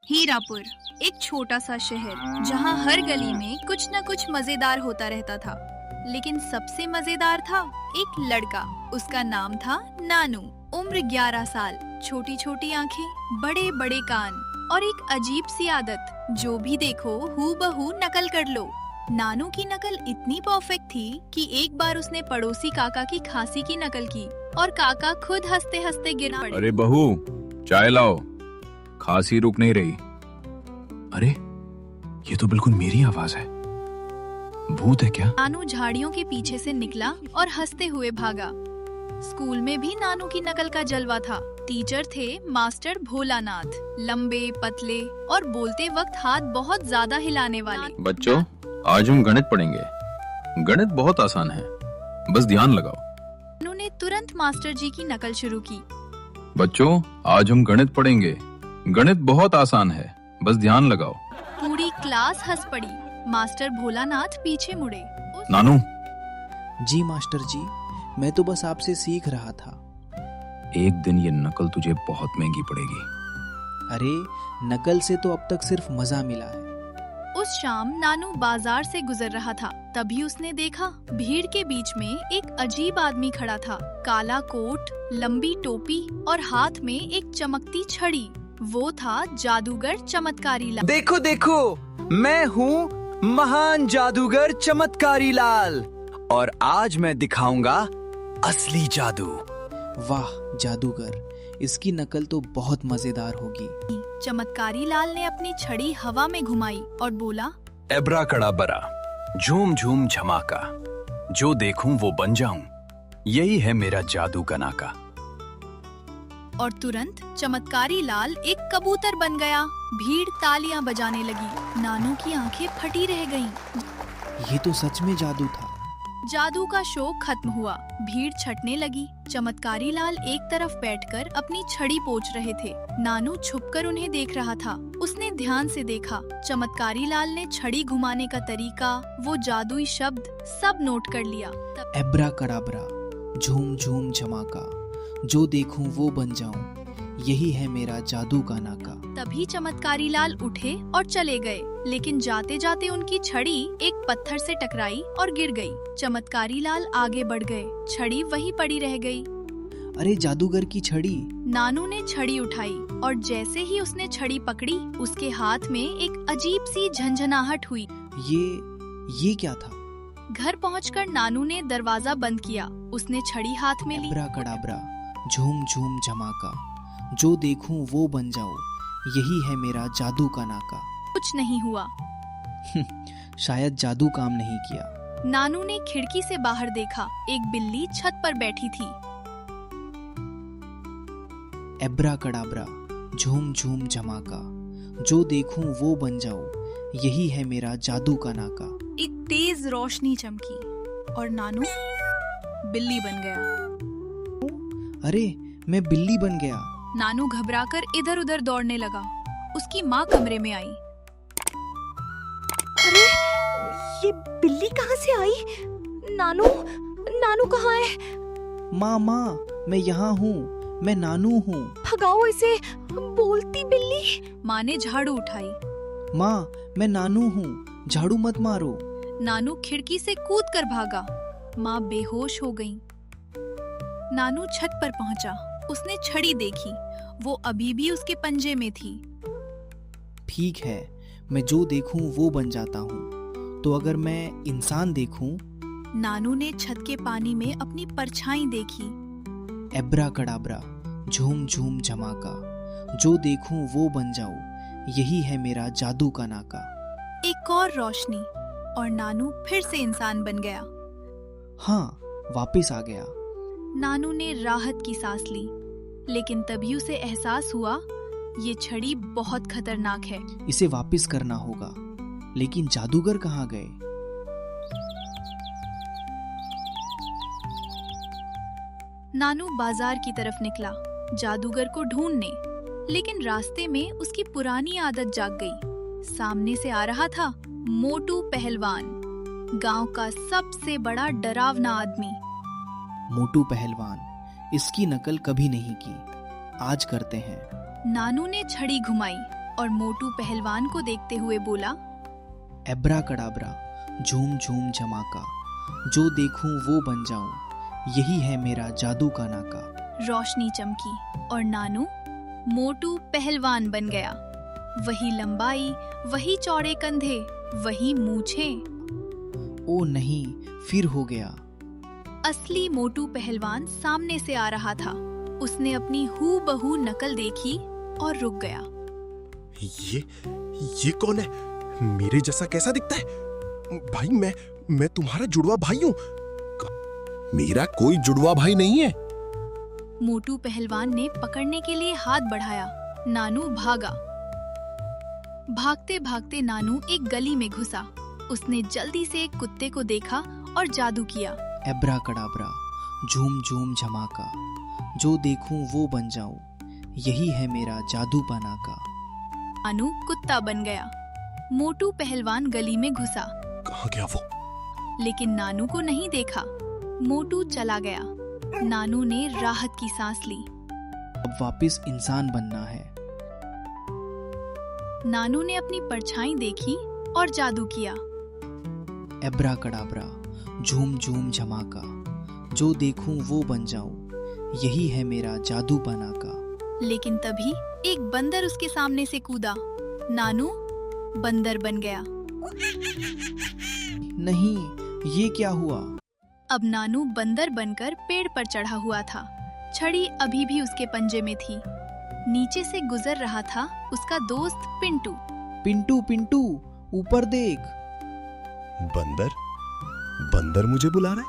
हीरापुर एक छोटा सा शहर जहाँ हर गली में कुछ न कुछ मजेदार होता रहता था। लेकिन सबसे मजेदार था एक लड़का। उसका नाम था नानू। उम्र 11 साल, छोटी छोटी आंखें, बड़े बड़े कान और एक अजीब सी आदत, जो भी देखो हूबहू नकल कर लो। नानू की नकल इतनी परफेक्ट थी कि एक बार उसने पड़ोसी काका की खांसी की नकल की और काका खुद हंसते हंसते गिर पड़े। अरे बहू, चाय लाओ, खांसी रुक नहीं रही। अरे ये तो बिल्कुल मेरी आवाज है। भूत है क्या? नानू झाड़ियों के पीछे से निकला और हंसते हुए भागा। स्कूल में भी नानू की नकल का जलवा था। टीचर थे मास्टर भोलानाथ, लंबे पतले और बोलते वक्त हाथ बहुत ज्यादा हिलाने वाले। बच्चों, आज हम गणित पढ़ेंगे। गणित बहुत आसान है, बस ध्यान लगाओ। नानू ने तुरंत मास्टर जी की नकल शुरू की। बच्चों, आज हम गणित पढ़ेंगे। गणित बहुत आसान है, बस ध्यान लगाओ। पूरी क्लास हंस पड़ी। मास्टर भोलानाथ पीछे मुड़े। नानू, जी मास्टर जी, मैं तो बस आपसे सीख रहा था। एक दिन ये नकल तुझे बहुत महंगी पड़ेगी। अरे नकल से तो अब तक सिर्फ मजा मिला है। उस शाम नानू बाजार से गुजर रहा था। तभी उसने देखा भीड़ के बीच में एक अजीब आदमी खड़ा था। काला कोट, लंबी टोपी और हाथ में एक चमकती छड़ी। वो था जादूगर चमत्कारी लाल। देखो देखो, मैं हूँ महान जादूगर चमत्कारी लाल और आज मैं दिखाऊंगा असली जादू। वाह जादूगर, इसकी नकल तो बहुत मजेदार होगी। चमत्कारी लाल ने अपनी छड़ी हवा में घुमाई और बोला, एब्रा कड़ाबरा, झूम झूम झमाका, जो देखूं वो बन जाऊं, यही है मेरा जादू का नाका। और तुरंत चमत्कारी लाल एक कबूतर बन गया। भीड़ तालियां बजाने लगी। नानू की आंखें फटी रह गईं। ये तो सच में जादू था। जादू का शो खत्म हुआ। भीड़ छटने लगी। चमत्कारी लाल एक तरफ बैठकर अपनी छड़ी पोंछ रहे थे। नानू छुपकर उन्हें देख रहा था। उसने ध्यान से देखा। चमत्कारी लाल ने छड़ी घुमाने का तरीका, वो जादुई शब्द सब नोट कर लिया। एब्रा कड़ाबरा, झूम झूम झमाका, जो देखूं वो बन जाऊं, यही है मेरा जादू का नाका। तभी चमत्कारी लाल उठे और चले गए। लेकिन जाते जाते उनकी छड़ी एक पत्थर से टकराई और गिर गई। चमत्कारी लाल आगे बढ़ गए। छड़ी वहीं पड़ी रह गई। अरे जादूगर की छड़ी। नानू ने छड़ी उठाई और जैसे ही उसने छड़ी पकड़ी, उसके हाथ में एक अजीब सी झंझनाहट हुई। ये क्या था? घर पहुंचकर नानू ने दरवाजा बंद किया। उसने छड़ी हाथ में ली। एब्रा कड़ाबरा, झूम झूम झमाका, जो देखूं वो बन जाऊं, यही है मेरा जादू का नाका। कुछ नहीं हुआ। शायद जादू काम नहीं किया। नानू ने खिड़की से बाहर देखा। एक बिल्ली छत पर बैठी थी। एब्रा कड़ाबरा, झूम झूम झमाका, जो देखूं वो बन जाऊं, यही है मेरा जादू का नाका। एक तेज रोशनी चमकी और नानू बिल्ली बन गया। अरे मैं बिल्ली बन गया। नानू घबराकर इधर उधर दौड़ने लगा। उसकी माँ कमरे में आई। अरे ये बिल्ली कहाँ से आई? नानू नानू कहाँ है? माँ, मैं यहाँ हूँ, मैं नानू हूँ। भगाओ इसे, बोलती बिल्ली। माँ ने झाड़ू उठाई। माँ, मैं नानू हूँ, झाड़ू मत मारो। नानू खिड़की से कूद कर भागा। माँ बेहोश हो गई। नानू छत पर पहुंचा। उसने छड़ी देखी। वो अभी भी उसके पंजे में थी। ठीक है, मैं जो देखूं वो बन जाता हूँ। तो अगर मैं इंसान देखूं? नानू ने छत के पानी में अपनी परछाई देखी। एब्रा कड़ाबरा, झूम झूम झमाका, जो देखूं वो बन जाऊं, यही है मेरा जादू का नाका। एक और रोशनी और नानू फिर से इंसान बन गया। हाँ, वापस आ गया। नानू ने राहत की सांस ली। लेकिन तभी उसे एहसास हुआ, ये छड़ी बहुत खतरनाक है। इसे वापस करना होगा। लेकिन जादूगर कहाँ गए? नानू बाजार की तरफ निकला जादूगर को ढूंढने। लेकिन रास्ते में उसकी पुरानी आदत जाग गई। सामने से आ रहा था मोटू पहलवान, गांव का सबसे बड़ा डरावना आदमी। मोटू पहलवान, इसकी नकल कभी नहीं की, आज करते हैं। नानू ने छड़ी घुमाई और मोटू पहलवान को देखते हुए बोला, एब्रा कडाब्रा, झूम झूम झमाका, जो देखूं वो बन जाऊं, यही है मेरा जादू का नाका। रोशनी चमकी और नानू मोटू पहलवान बन गया। वही लंबाई, वही चौड़े कंधे, वही मूछें। ओ नहीं, फिर हो गया। असली मोटू पहलवान सामने से आ रहा था। उसने अपनी हूबहू नकल देखी और रुक गया। ये कौन है? मेरे जैसा कैसा दिखता है? भाई मैं तुम्हारा जुड़वा भाई हूँ। मेरा कोई जुड़वा भाई नहीं है। मोटू पहलवान ने पकड़ने के लिए हाथ बढ़ाया। नानू भागा। भागते भागते नानू एक गली में घुसा। उसने जल्दी से एक कुत्ते को देखा और जादू किया। एब्रा कडाब्रा, झूम झूम झमाका, जो देखूं वो बन जाऊं, यही है मेरा जादू का नाका। नानू कुत्ता बन गया। मोटू पहलवान गली में घुसा, कहाँ गया वो? लेकिन नानू को नहीं देखा। मोटू चला गया। नानू ने राहत की सांस ली। अब वापस इंसान बनना है। नानू ने अपनी परछाई देखी और जादू किया। एब्रा कडाब्रा, झूम झूम झमाका, जो देखूं वो बन जाऊं, यही है मेरा जादू का नाका। लेकिन तभी एक बंदर उसके सामने से कूदा। नानू बंदर बन गया। नहीं, ये क्या हुआ? अब नानू बंदर बनकर पेड़ पर चढ़ा हुआ था। छड़ी अभी भी उसके पंजे में थी। नीचे से गुजर रहा था उसका दोस्त पिंटू। पिंटू पिंटू, ऊपर देख। बंदर मुझे बुला रहा है?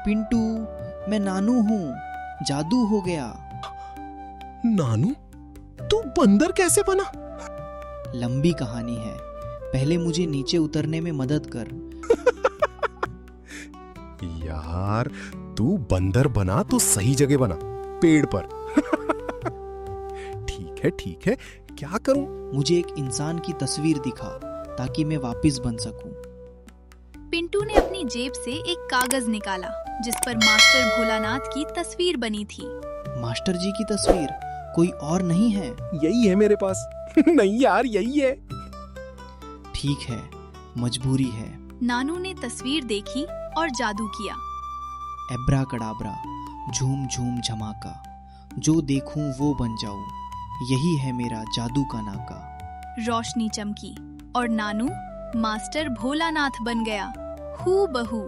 पिंटू, मैं नानू हूँ, जादू हो गया। नानू, तू बंदर कैसे बना? लंबी कहानी है, पहले मुझे नीचे उतरने में मदद कर। यार, तू बंदर बना तो सही जगह बना, पेड़ पर। ठीक है, क्या करूं? मुझे एक इंसान की तस्वीर दिखा ताकि मैं वापस बन सकूं। पिंटू ने अपनी जेब से एक कागज निकाला जिस पर मास्टर भोलानाथ की तस्वीर बनी थी। मास्टर जी की तस्वीर? कोई और नहीं है? यही है मेरे पास। नहीं यार, यही है। ठीक है, मजबूरी है। नानू ने तस्वीर देखी और जादू किया। एब्रा कडाब्रा, झूम झूम झमाका, जो देखूं वो बन जाऊं, यही है मेरा जादू का नाका। रोशनी चमकी और नानू मास्टर भोलानाथ बन गया। हूबहू,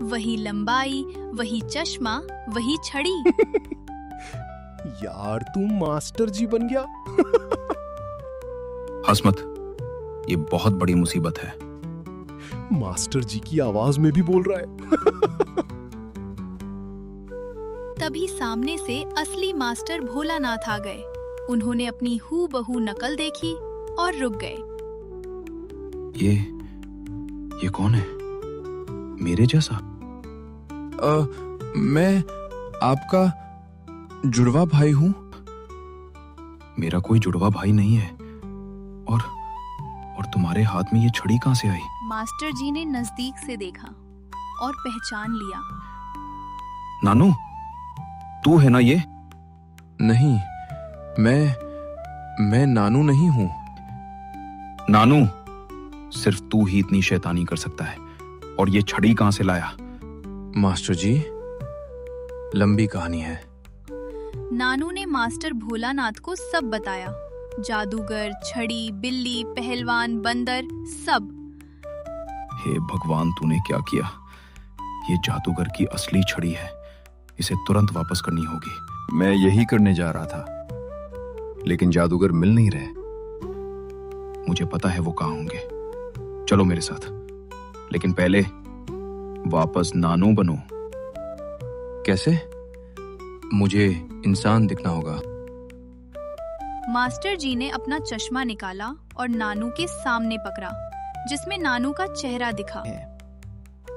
वही लंबाई, वही चश्मा, वही छड़ी। यार, तू मास्टर जी बन गया। हंस मत, ये बहुत बड़ी मुसीबत है। मास्टर जी की आवाज में भी बोल रहा है। तभी सामने से असली मास्टर भोलानाथ आ गए। उन्होंने अपनी हूबहू नकल देखी और रुक गए। ये कौन है? मेरे जैसा? मैं आपका जुड़वा भाई हूं। मेरा कोई जुड़वा भाई नहीं है। और तुम्हारे हाथ में ये छड़ी कहां से आई? मास्टर जी ने नजदीक से देखा और पहचान लिया। नानू, तू है ना ये? नहीं, मैं नानू नहीं हूं। नानू, सिर्फ तू ही इतनी शैतानी कर सकता है। और ये छड़ी कहां से लाया? मास्टर जी, लंबी कहानी है। नानू ने मास्टर भोलानाथ को सब बताया। जादूगर, छड़ी, बिल्ली, पहलवान, बंदर, सब। हे भगवान, तूने क्या किया? ये जादूगर की असली छड़ी है। इसे तुरंत वापस करनी होगी। मैं यही करने जा रहा था, लेकिन जादूगर मिल नहीं रहे। मुझे पता है वो कहाँ होंगे। चलो मेरे साथ, लेकिन पहले वापस नानू बनो। कैसे? मुझे इंसान दिखना होगा। मास्टर जी ने अपना चश्मा निकाला और नानू के सामने पकड़ा, जिसमें नानू का चेहरा दिखा।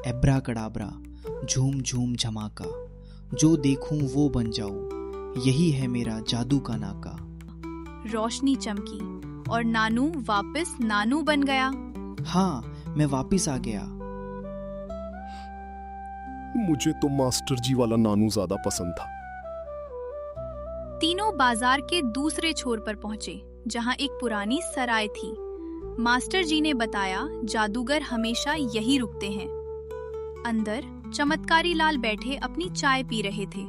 एब्रा कडाब्रा, झूम झूम झमाका, जो देखूं वो बन जाऊं, यही है मेरा जादू का नाका। रोशनी चमकी और नानू वापस नानू बन गया। हाँ, मैं वापस आ गया। मुझे तो मास्टर जी वाला नानू ज्यादा पसंद था। तीनों बाजार के दूसरे छोर पर पहुंचे, जहाँ एक पुरानी सराय थी। मास्टर जी ने बताया जादूगर हमेशा यही रुकते हैं। अंदर चमत्कारी लाल बैठे अपनी चाय पी रहे थे।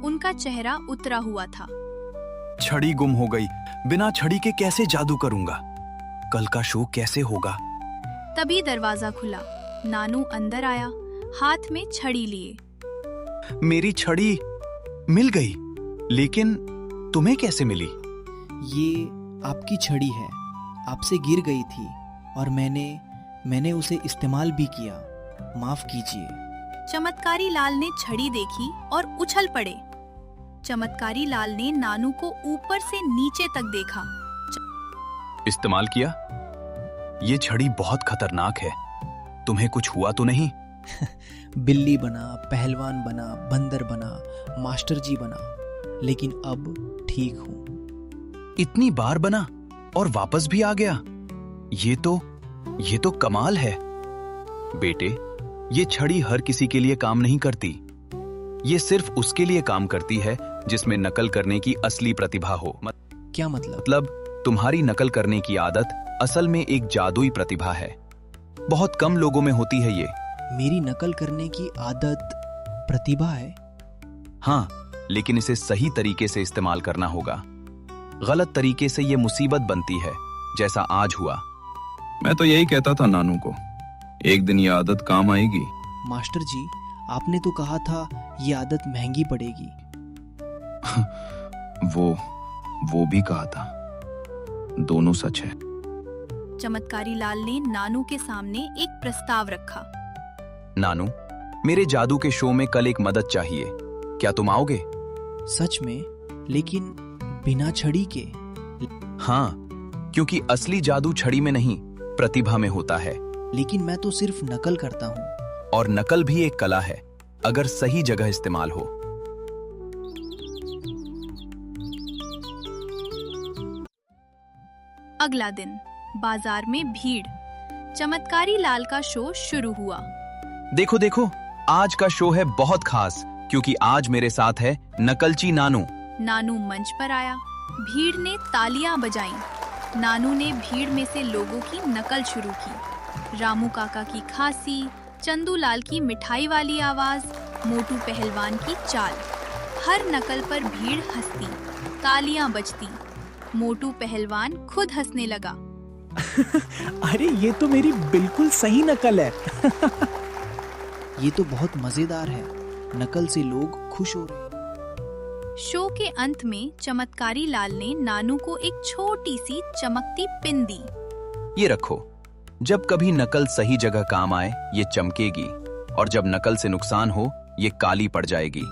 उनका चेहरा उतरा हुआ था। छड़ी गुम हो गई, बिना छड़ी के कैसे जादू करूंगा? कल का शो कैसे होगा? तभी दरवाजा खुला। नानू अंदर आया, हाथ में छड़ी लिए। मेरी छड़ी मिल गई, लेकिन तुम्हें कैसे मिली? ये आपकी छड़ी है, आपसे गिर गई थी और मैंने उसे इस्तेमाल भी किया, माफ कीजिए। चमत्कारी लाल ने छड़ी देखी और उछल पड़े। चमत्कारी लाल ने नानू को ऊपर से नीचे तक देखा। इस्तेमाल किया? ये छड़ी बहुत खतरनाक है, तुम्हें कुछ हुआ तो नहीं? बिल्ली बना, पहलवान बना, बंदर बना, मास्टर जी बना, लेकिन अब ठीक हूँ। इतनी बार बना और वापस भी आ गया। ये तो कमाल है। बेटे, ये छड़ी हर किसी के लिए काम नहीं करती। ये सिर्फ उसके लिए काम करती है जिसमें नकल करने की असली प्रतिभा हो। क्या मतलब? मतलब तुम्हारी नकल करने की आदत असल में एक जादुई प्रतिभा है। बहुत कम लोगों में होती है ये। मेरी नकल करने की आदत प्रतिभा है? हाँ, लेकिन इसे सही तरीके से इस्तेमाल करना होगा। गलत तरीके से ये मुसीबत बनती है, जैसा आज हुआ। मैं तो यही कहता था नानू को, एक दिन ये आदत काम आएगी। मास्टर जी, आपने तो कहा था ये आदत महंगी पड़ेगी। वो भी कहा था, दोनों सच है। चमत्कारी लाल ने नानू के सामने एक प्रस्ताव रखा। नानू, मेरे जादू के शो में कल एक मदद चाहिए, क्या तुम आओगे? सच में? लेकिन बिना छड़ी के? हाँ, क्योंकि असली जादू छड़ी में नहीं, प्रतिभा में होता है। लेकिन मैं तो सिर्फ नकल करता हूँ। और नकल भी एक कला है, अगर सही जगह इस्तेमाल हो। अगला दिन बाजार में भीड़। चमत्कारी लाल का शो शुरू हुआ। देखो देखो, आज का शो है बहुत खास, क्योंकि आज मेरे साथ है नकलची नानू। नानू मंच पर आया। भीड़ ने तालियां बजाईं। नानू ने भीड़ में से लोगों की नकल शुरू की। रामू काका की खांसी, चंदू लाल की मिठाई वाली आवाज, मोटू पहलवान की चाल। हर नकल पर भीड़ हंसती, तालियां बजती। मोटू पहलवान खुद हंसने लगा। अरे ये तो मेरी बिल्कुल सही नकल है। ये तो बहुत मजेदार है, नकल से लोग खुश हो रहे हैं। शो के अंत में चमत्कारी लाल ने नानू को एक छोटी सी चमकती पिन दी। ये रखो, जब कभी नकल सही जगह काम आए ये चमकेगी, और जब नकल से नुकसान हो ये काली पड़ जाएगी।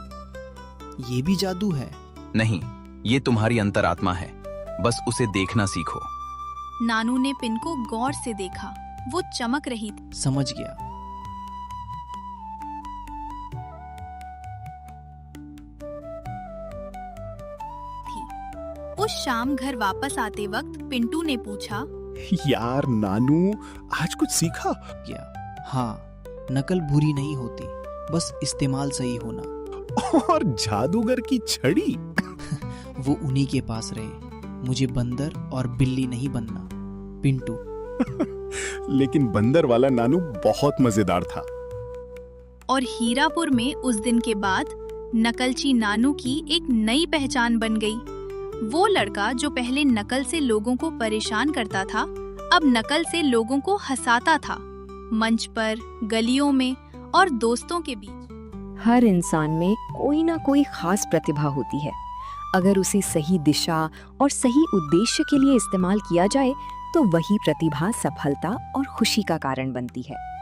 ये भी जादू है? नहीं, ये तुम्हारी अंतरात्मा है, बस उसे देखना सीखो। नानू ने पिन को गौर से देखा, वो चमक रही थी। समझ गया। उस शाम घर वापस आते वक्त पिंटू ने पूछा, यार नानू, आज कुछ सीखा? क्या? हाँ, नकल बुरी नहीं होती, बस इस्तेमाल सही होना। और जादूगर की छड़ी? वो उन्हीं के पास रहे। मुझे बंदर और बिल्ली नहीं बनना, पिंटू। लेकिन बंदर वाला नानू बहुत मजेदार था। और हीरापुर में उस दिन के बाद नकलची नानू की एक नई पहचान बन गई। वो लड़का जो पहले नकल से लोगों को परेशान करता था, अब नकल से लोगों को हंसाता था, मंच पर, गलियों में और दोस्तों के बीच। हर इंसान में कोई ना कोई खास प्रतिभा होती है। अगर उसे सही दिशा और सही उद्देश्य के लिए इस्तेमाल किया जाए तो वही प्रतिभा सफलता और खुशी का कारण बनती है।